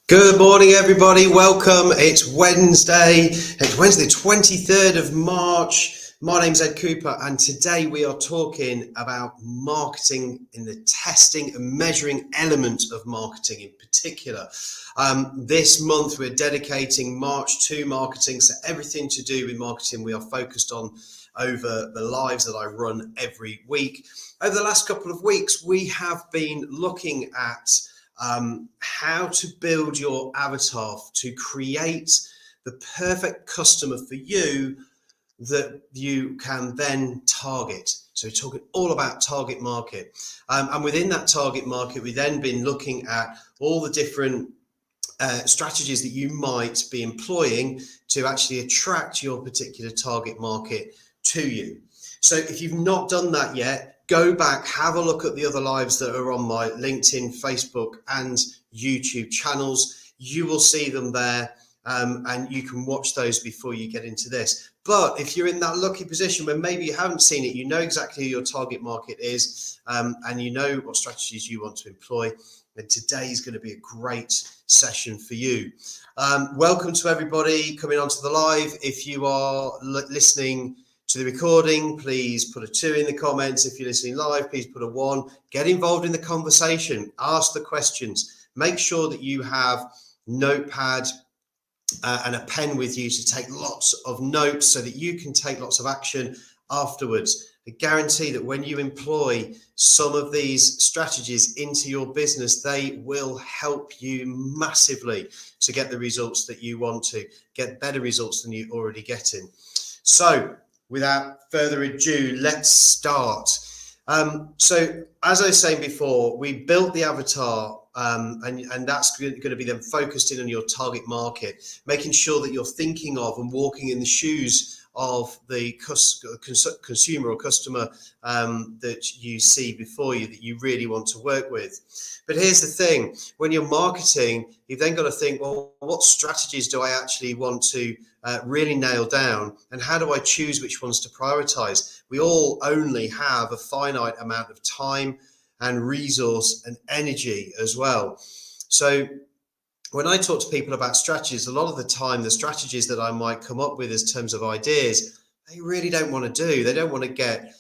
Good morning, everybody. Welcome. It's Wednesday. It's Wednesday, 23rd of March. My name's Ed Cooper, and today we are talking about marketing in the testing and measuring element of marketing in particular. This month, we're dedicating March to marketing, so everything to do with marketing we are focused on over the lives that I run every week. Over the last couple of weeks, we have been looking at how to build your avatar to create the perfect customer for you that you can then target. So we're talking all about target market. And within that target market, we've then been looking at all the different strategies that you might be employing to actually attract your particular target market to you. So if you've not done that yet, go back, have a look at the other lives that are on my LinkedIn, Facebook, and YouTube channels. You will see them there, and you can watch those before you get into this. But if you're in that lucky position where maybe you haven't seen it, you know exactly who your target market is, and you know what strategies you want to employ, then today is going to be a great session for you. Welcome to everybody coming onto the live. If you are listening to the recording, please put a 2 in the comments. If you're listening live, please put a 1. Get involved in the conversation, ask the questions, make sure that you have notepad and a pen with you to take lots of notes so that you can take lots of action afterwards. I guarantee that when you employ some of these strategies into your business, they will help you massively to get the results that you want to, get better results than you're already getting. So without further ado, let's start. So as I was saying before, we built the avatar, and that's going to be then focused in on your target market, making sure that you're thinking of and walking in the shoes of the consumer or customer that you see before you, that you really want to work with. But here's the thing, when you're marketing, you've then got to think, well, what strategies do I actually want to really nail down, and how do I choose which ones to prioritize? We all only have a finite amount of time and resource and energy as well. So when I talk to people about strategies, a lot of the time, the strategies that I might come up with in terms of ideas, they really don't want to do. They don't want to get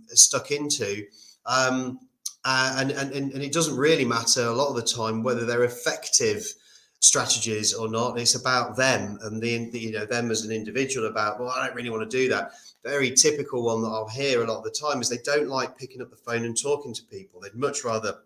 stuck into. And it doesn't really matter a lot of the time whether they're effective strategies or not. It's about them and them as an individual. About, well, I don't really want to do that. Very typical one that I'll hear a lot of the time is they don't like picking up the phone and talking to people. They'd much rather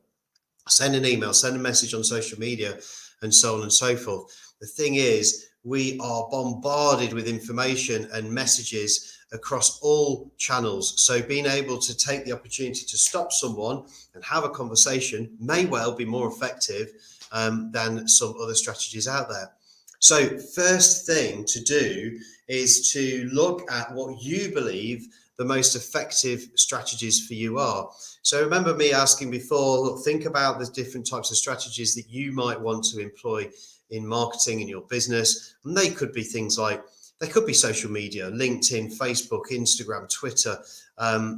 send an email, send a message on social media, and so on and so forth. The thing is, we are bombarded with information and messages across all channels. So being able to take the opportunity to stop someone and have a conversation may well be more effective than some other strategies out there. So first thing to do is to look at what you believe the most effective strategies for you are. So remember me asking before, look, think about the different types of strategies that you might want to employ in marketing in your business. And they could be things like, they could be social media, LinkedIn, Facebook, Instagram, Twitter.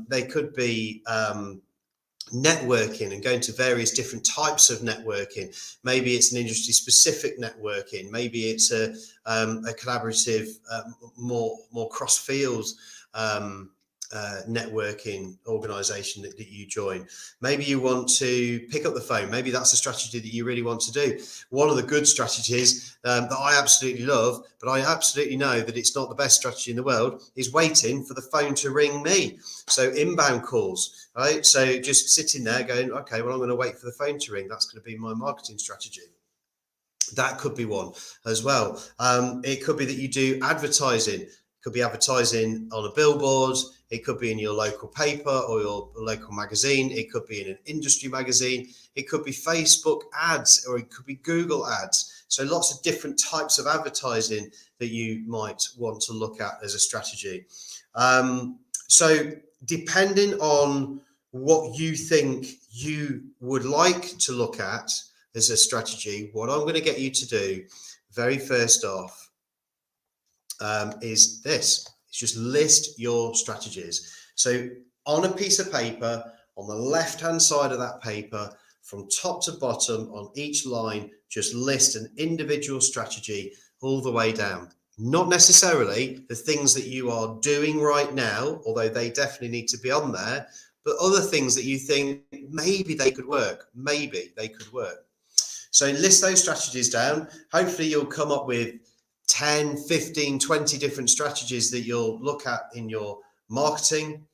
They could be networking and going to various different types of networking. Maybe it's an industry specific networking. Maybe it's a collaborative, more cross field networking organization that you join. Maybe you want to pick up the phone. Maybe that's a strategy that you really want to do. One of the good strategies that I absolutely love, but I absolutely know that it's not the best strategy in the world, is waiting for the phone to ring me. So inbound calls, right? So just sitting there going, okay, well, I'm going to wait for the phone to ring. That's going to be my marketing strategy. That could be one as well. It could be that you do advertising. It could be advertising on a billboard. It could be in your local paper or your local magazine. It could be in an industry magazine. It could be Facebook ads, or it could be Google ads. So lots of different types of advertising that you might want to look at as a strategy. So depending on what you think you would like to look at as a strategy, what I'm going to get you to do very first off is this. It's just list your strategies. So on a piece of paper, on the left-hand side of that paper, from top to bottom on each line, just list an individual strategy all the way down. Not necessarily the things that you are doing right now, although they definitely need to be on there, but other things that you think maybe they could work. Maybe they could work. So list those strategies down. Hopefully you'll come up with 10, 15, 20 different strategies that you'll look at in your marketing.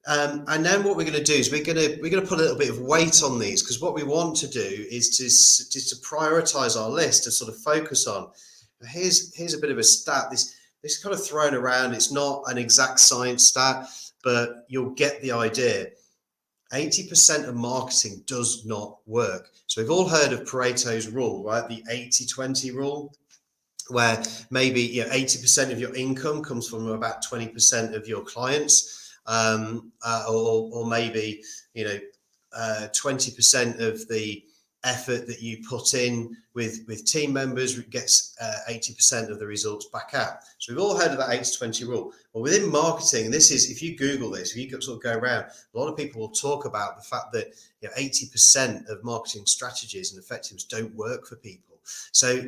And then what we're going to do is we're going to put a little bit of weight on these, because what we want to do is to prioritize our list, to sort of focus on. Here's a bit of a stat. This is kind of thrown around. It's not an exact science stat, but you'll get the idea. 80% of marketing does not work. So we've all heard of Pareto's rule, right? The 80-20 rule, where maybe 80% of your income comes from about 20% of your clients. Or maybe 20% of the effort that you put in with team members gets 80% of the results back out. So we've all heard of that 80-20 rule. Well, within marketing, this is, if you Google this, if you sort of go around, a lot of people will talk about the fact that 80% of marketing strategies and effectiveness don't work for people. So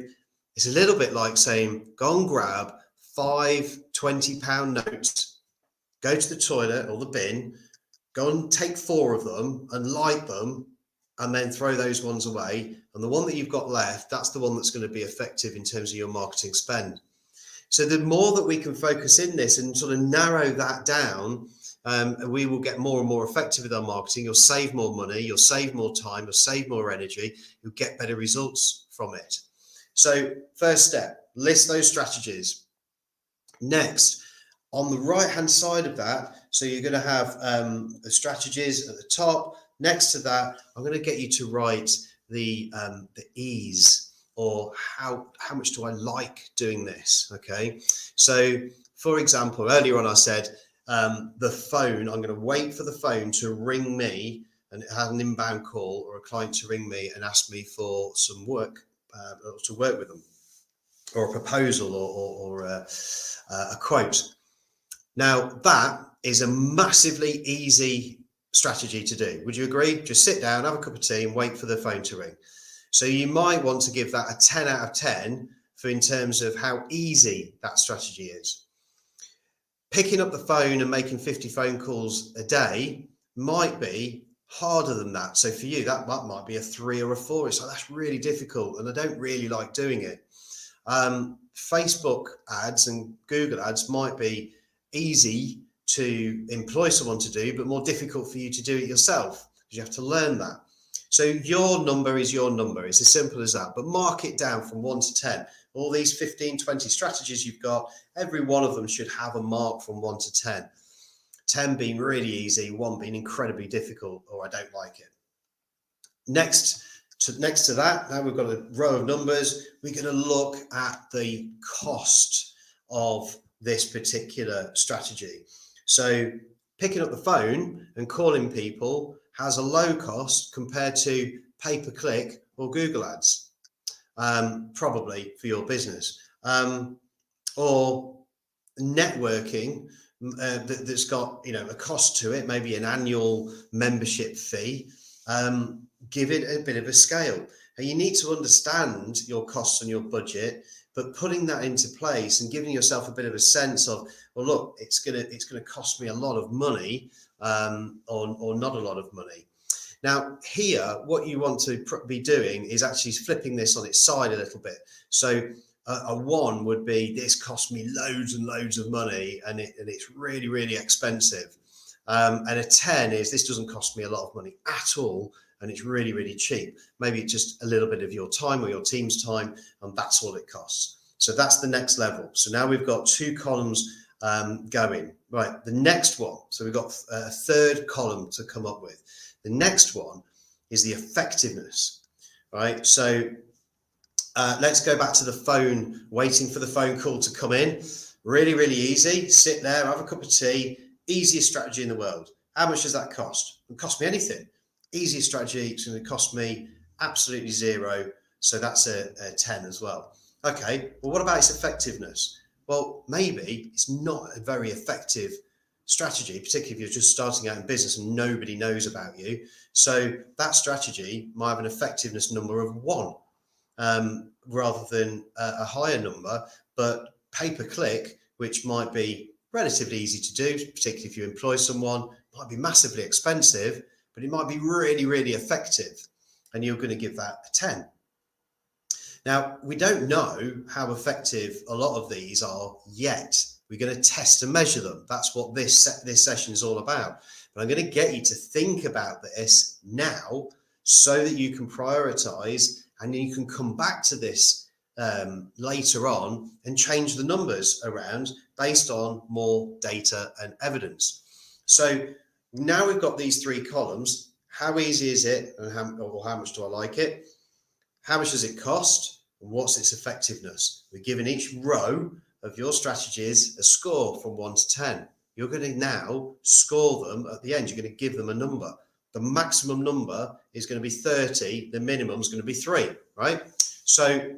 it's a little bit like saying, go and grab 5 £20 notes, go to the toilet or the bin, go and take 4 of them and light them, and then throw those ones away. And the one that you've got left, that's the one that's going to be effective in terms of your marketing spend. So the more that we can focus in this and sort of narrow that down, we will get more and more effective with our marketing. You'll save more money, you'll save more time, you'll save more energy, you'll get better results from it. So first step, list those strategies. Next, on the right hand side of that, so you're going to have the strategies at the top. Next to that, I'm going to get you to write the ease, or how much do I like doing this. Okay, so for example, earlier on I said the phone, I'm going to wait for the phone to ring me and have an inbound call, or a client to ring me and ask me for some work, to work with them, or a proposal, or a quote. Now, that is a massively easy strategy to do. Would you agree? Just sit down, have a cup of tea, and wait for the phone to ring. So you might want to give that a 10 out of 10 for in terms of how easy that strategy is. Picking up the phone and making 50 phone calls a day might be harder than that. So for you, that might be a 3 or a 4. It's like, that's really difficult and I don't really like doing it. Facebook ads and Google ads might be easy to employ someone to do, but more difficult for you to do it yourself, because you have to learn that. So your number is your number. It's as simple as that. But mark it down from 1 to 10. All these 15, 20 strategies you've got, every one of them should have a mark from 1 to 10. 10 being really easy, 1 being incredibly difficult, or I don't like it. Next to that, now we've got a row of numbers. We're going to look at the cost of this particular strategy. So picking up the phone and calling people has a low cost compared to pay-per-click or Google ads, probably for your business, or networking that's got a cost to it, maybe an annual membership fee. Give it a bit of a scale. And you need to understand your costs and your budget, but putting that into place and giving yourself a bit of a sense of, well, look, it's gonna cost me a lot of money, or not a lot of money. Now here, what you want to be doing is actually flipping this on its side a little bit. So a 1 would be, this cost me loads and loads of money and it's really, really expensive. And a 10 is, this doesn't cost me a lot of money at all and it's really, really cheap. Maybe it's just a little bit of your time or your team's time, and that's all it costs. So that's the next level. So now we've got 2 columns going. Right, the next one. So we've got a 3rd column to come up with. The next one is the effectiveness, right? So let's go back to the phone, waiting for the phone call to come in. Really, really easy. Sit there, have a cup of tea. Easiest strategy in the world. How much does that cost? It cost me anything. Easiest strategy, it's going to cost me absolutely 0. So that's a 10 as well. Okay, well, what about its effectiveness? Well, maybe it's not a very effective strategy, particularly if you're just starting out in business and nobody knows about you. So that strategy might have an effectiveness number of 1 rather than a higher number, but pay-per-click, which might be relatively easy to do, particularly if you employ someone, might be massively expensive, but it might be really, really effective, and you're going to give that a 10. Now, we don't know how effective a lot of these are yet. We're going to test and measure them. That's what this session is all about. But I'm going to get you to think about this now so that you can prioritize, and you can come back to this later on and change the numbers around based on more data and evidence. So now we've got these 3 columns. How easy is it, and how much do I like it? How much does it cost? And what's its effectiveness? We're giving each row of your strategies a score from 1 to 10. You're going to now score them at the end. You're going to give them a number. The maximum number is going to be 30. The minimum is going to be 3, right? So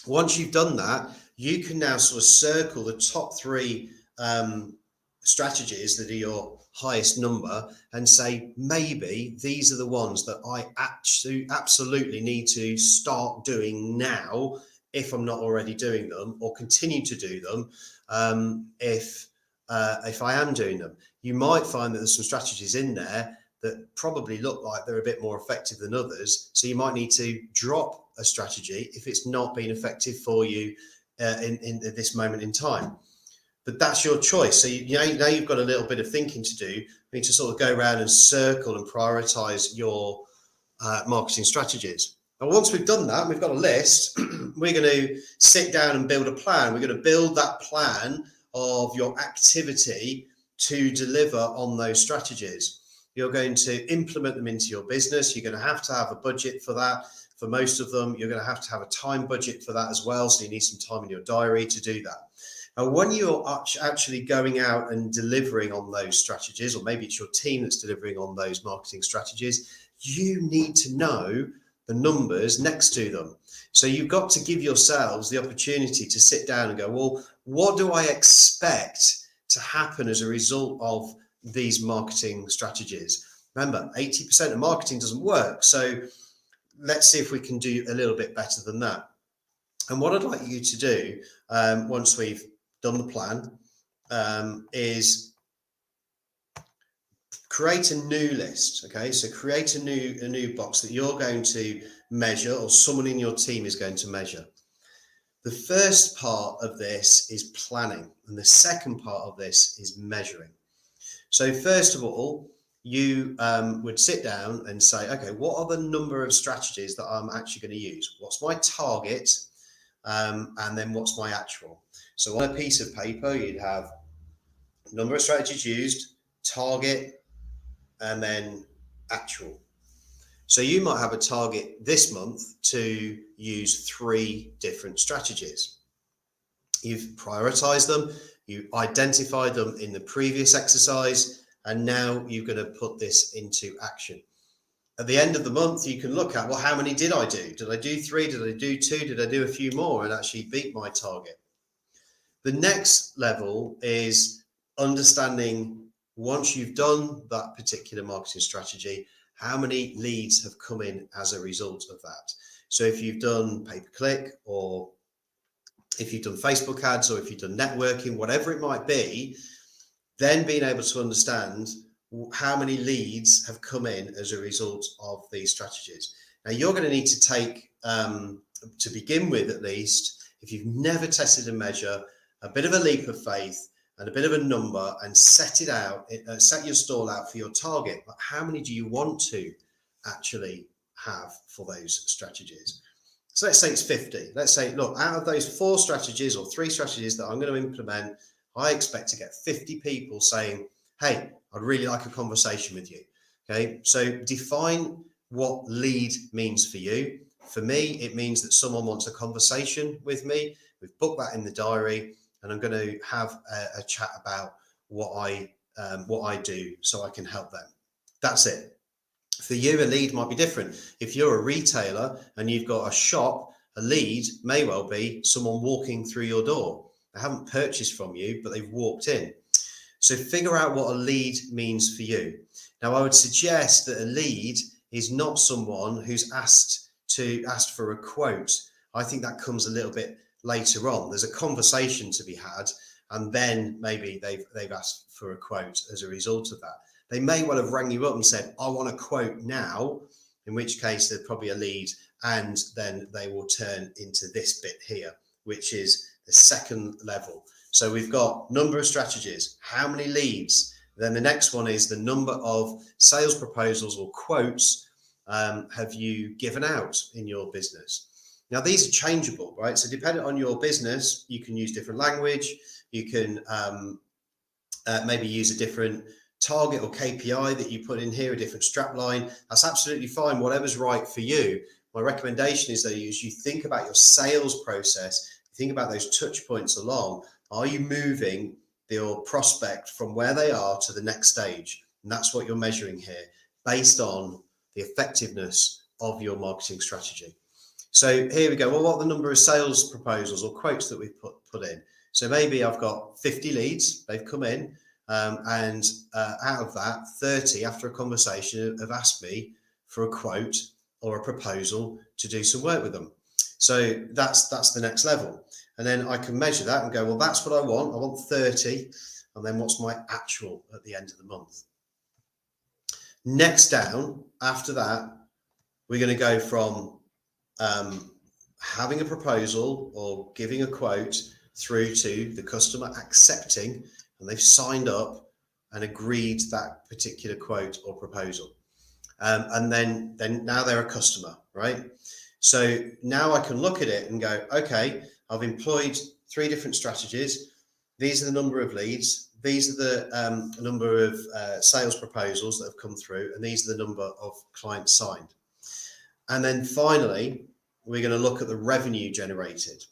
once you've done that, you can now sort of circle the top 3 strategies that are your highest number and say, maybe these are the ones that I absolutely need to start doing now if I'm not already doing them, or continue to do them if I am doing them. You might find that there's some strategies in there that probably look like they're a bit more effective than others. So you might need to drop a strategy if it's not been effective for you in this moment in time. But that's your choice. So now you've got a little bit of thinking to do. You need to sort of go around and circle and prioritize your marketing strategies. And once we've done that, we've got a list, we're going to sit down and build a plan. We're going to build that plan of your activity to deliver on those strategies. You're going to implement them into your business. You're going to have a budget for that. For most of them, you're going to have a time budget for that as well. So you need some time in your diary to do that. Now, when you're actually going out and delivering on those strategies, or maybe it's your team that's delivering on those marketing strategies, you need to know the numbers next to them. So you've got to give yourselves the opportunity to sit down and go, well, what do I expect to happen as a result of these marketing strategies? Remember, 80% of marketing doesn't work. So let's see if we can do a little bit better than that. And what I'd like you to do once we've done the plan is create a new list. Okay, so create a new box that you're going to measure, or someone in your team is going to measure. The first part of this is planning, and the second part of this is measuring. So first of all, you would sit down and say, okay, what are the number of strategies that I'm actually going to use? What's my target? And then what's my actual? So on a piece of paper, you'd have number of strategies used, target, and then actual. So you might have a target this month to use 3 different strategies. You've prioritized them, you identified them in the previous exercise, and now you're going to put this into action. At the end of the month, you can look at, well, how many did I do? Did I do 3? Did I do 2? Did I do a few more and actually beat my target? The next level is understanding, once you've done that particular marketing strategy, how many leads have come in as a result of that. So if you've done pay-per-click, or if you've done Facebook ads, or if you've done networking, whatever it might be, then being able to understand how many leads have come in as a result of these strategies. Now, you're going to need to take, to begin with at least, if you've never tested and measure, a bit of a leap of faith and a bit of a number, and set it out, set your stall out for your target. But how many do you want to actually have for those strategies? So let's say it's 50. Let's say, look, out of those 4 strategies or 3 strategies that I'm going to implement, I expect to get 50 people saying, hey, I'd really like a conversation with you. Okay, so define what lead means for you. For me, it means that someone wants a conversation with me. We've booked that in the diary, and I'm going to have a chat about what I do so I can help them. That's it. For you, a lead might be different. If you're a retailer and you've got a shop, a lead may well be someone walking through your door. They haven't purchased from you, but they've walked in. So figure out what a lead means for you. Now, I would suggest that a lead is not someone who's asked for a quote. I think that comes a little bit later on. There's a conversation to be had, and then maybe they've asked for a quote as a result of that. They may well have rang you up and said, I want a quote now, in which case they're probably a lead, and then they will turn into this bit here, which is the second level. So we've got number of strategies, how many leads. Then the next one is the number of sales proposals or quotes have you given out in your business. Now, these are changeable, right? So depending on your business, you can use different language. You can maybe use a different target or KPI that you put in here, a different strap line. That's absolutely fine, whatever's right for you. My recommendation is that as you think about your sales process, think about those touch points along. Are you moving your prospect from where they are to the next stage? And that's what you're measuring here based on the effectiveness of your marketing strategy. So here we go. Well, what are the number of sales proposals or quotes that we've put in? So maybe I've got 50 leads, they've come in, and out of that, 30 after a conversation have asked me for a quote or a proposal to do some work with them. So that's the next level. And then I can measure that and go, well, that's what I want. I want 30. And then what's my actual at the end of the month? Next down, after that, we're going to go from having a proposal or giving a quote through to the customer accepting, and they've signed up and agreed that particular quote or proposal. And then now they're a customer, right? So now I can look at it and go, okay, I've employed 3 different strategies. These are the number of leads. These are the number of sales proposals that have come through, and these are the number of clients signed. And then finally, we're going to look at the revenue generated.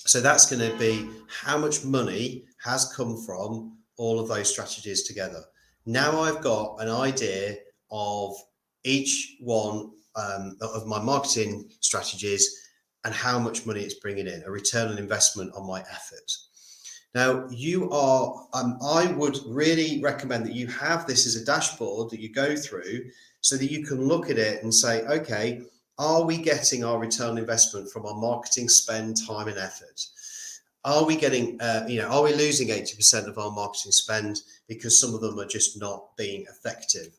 So that's going to be how much money has come from all of those strategies together. Now I've got an idea of each one of my marketing strategies and how much money it's bringing in, a return on investment on my effort. Now, I would really recommend that you have this as a dashboard that you go through so that you can look at it and say, okay, are we getting our return on investment from our marketing spend, time and effort? Are we getting, are we losing 80% of our marketing spend because some of them are just not being effective?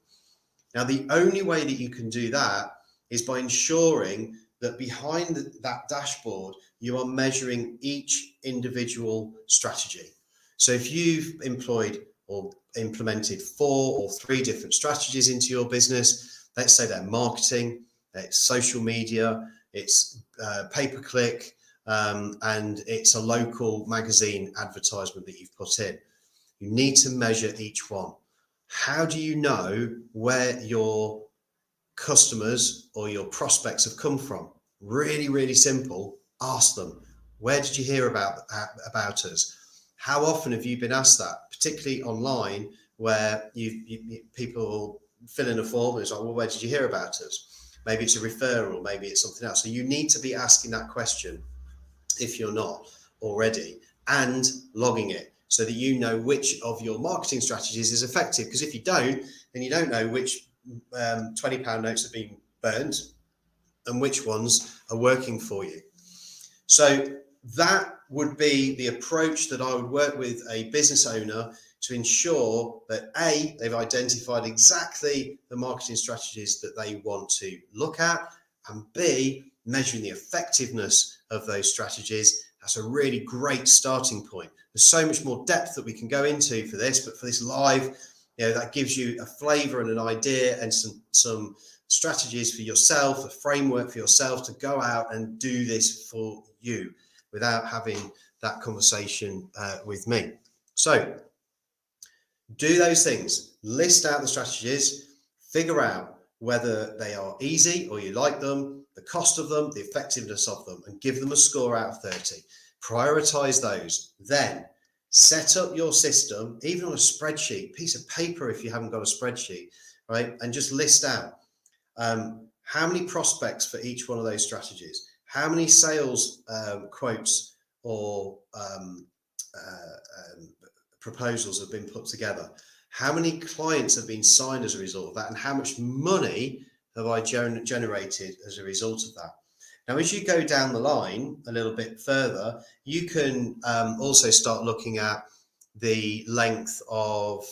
Now, the only way that you can do that is by ensuring that behind that dashboard, you are measuring each individual strategy. So if you've employed or implemented 4 or 3 different strategies into your business, let's say they're marketing, it's social media, it's pay-per-click, and it's a local magazine advertisement that you've put in. You need to measure each one. How do you know where your customers or your prospects have come from? Really, really simple. Ask them, where did you hear about us? How often have you been asked that, particularly online, where people fill in a form and it's like, well, where did you hear about us? Maybe it's a referral, maybe it's something else. So you need to be asking that question if you're not already, and logging it so that you know which of your marketing strategies is effective. Because if you don't, then you don't know which £20 notes have been burnt and which ones are working for you. So that would be the approach that I would work with a business owner to ensure that A, they've identified exactly the marketing strategies that they want to look at, and B, measuring the effectiveness of those strategies. That's a really great starting point. There's so much more depth that we can go into for this, but for this live, that gives you a flavor and an idea and some strategies for yourself, a framework for yourself to go out and do this for you without having that conversation with me. So do those things, list out the strategies, figure out whether they are easy or you like them, the cost of them, the effectiveness of them, and give them a score out of 30. Prioritize those. Then set up your system, even on a spreadsheet, piece of paper if you haven't got a spreadsheet, right? And just list out how many prospects for each one of those strategies, how many sales quotes or proposals have been put together? How many clients have been signed as a result of that? And how much money have I generated as a result of that? Now, as you go down the line a little bit further, you can also start looking at the length of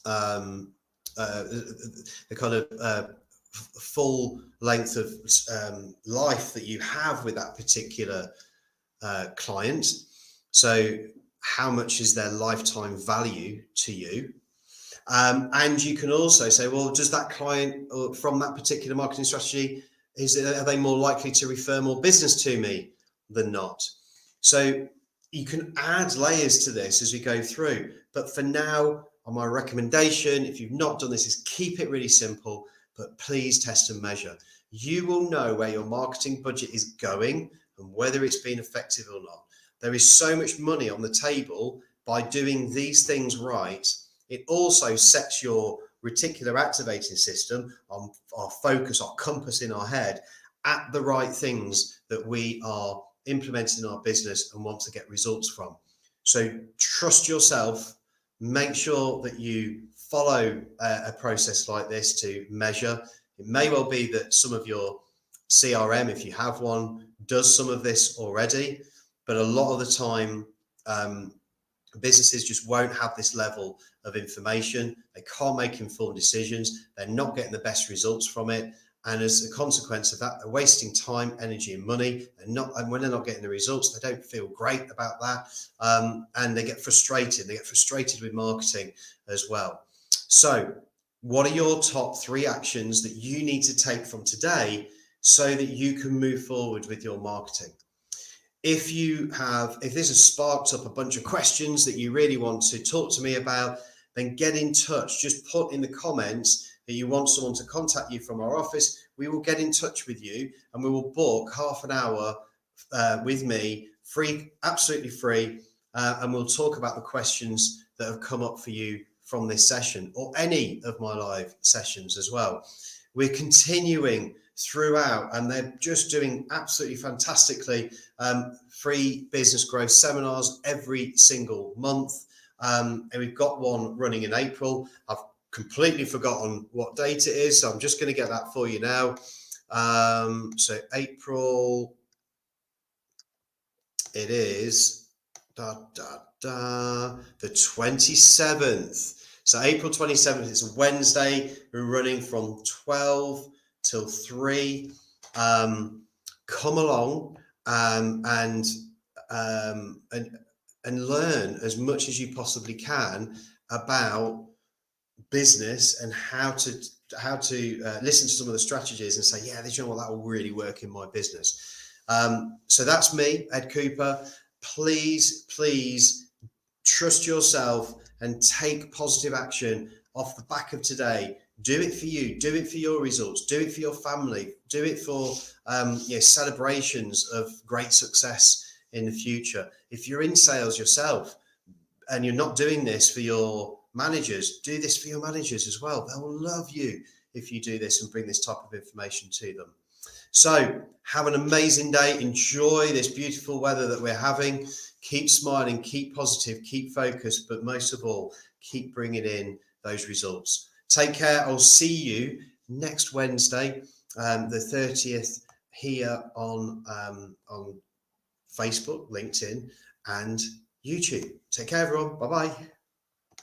the kind of full length of life that you have with that particular client. So how much is their lifetime value to you? And you can also say, well, does that client from that particular marketing strategy, are they more likely to refer more business to me than not? So you can add layers to this as we go through. But for now, my recommendation, if you've not done this, is keep it really simple, but please test and measure. You will know where your marketing budget is going and whether it's been effective or not. There is so much money on the table by doing these things right. It also sets your reticular activating system, on our focus, our compass in our head, at the right things that we are implementing in our business and want to get results from. So trust yourself. Make sure that you follow a process like this to measure. It may well be that some of your CRM, if you have one, does some of this already, but a lot of the time, businesses just won't have this level of information. They can't make informed decisions. They're not getting the best results from it. And as a consequence of that, they're wasting time, energy, and money. And when they're not getting the results, they don't feel great about that. And they get frustrated. They get frustrated with marketing as well. So what are your top 3 actions that you need to take from today so that you can move forward with your marketing? If this has sparked up a bunch of questions that you really want to talk to me about, then get in touch. Just put in the comments that you want someone to contact you from our office. We will get in touch with you and we will book half an hour with me, free, absolutely free. And we'll talk about the questions that have come up for you from this session or any of my live sessions as well. We're continuing throughout and they're just doing absolutely fantastically. Free business growth seminars every single month. And we've got one running in April. I've completely forgotten what date it is, so I'm just going to get that for you now. So April, it is the 27th. So April 27th, it's a Wednesday. We're running from 12 till 3. Come along and learn as much as you possibly can about business and how to listen to some of the strategies and say, yeah, you know what, that will really work in my business. So that's me, Ed Cooper. Please trust yourself and take positive action off the back of today. Do it for you, do it for your results, do it for your family, do it for celebrations of great success in the future. If you're in sales yourself and you're not doing this for your managers, do this for your managers as well. They will love you if you do this and bring this type of information to them. So have an amazing day. Enjoy this beautiful weather that we're having. Keep smiling, keep positive, keep focused, but most of all, keep bringing in those results. Take care. I'll see you next Wednesday, the 30th, here on Facebook, LinkedIn, and YouTube. Take care, everyone. Bye-bye.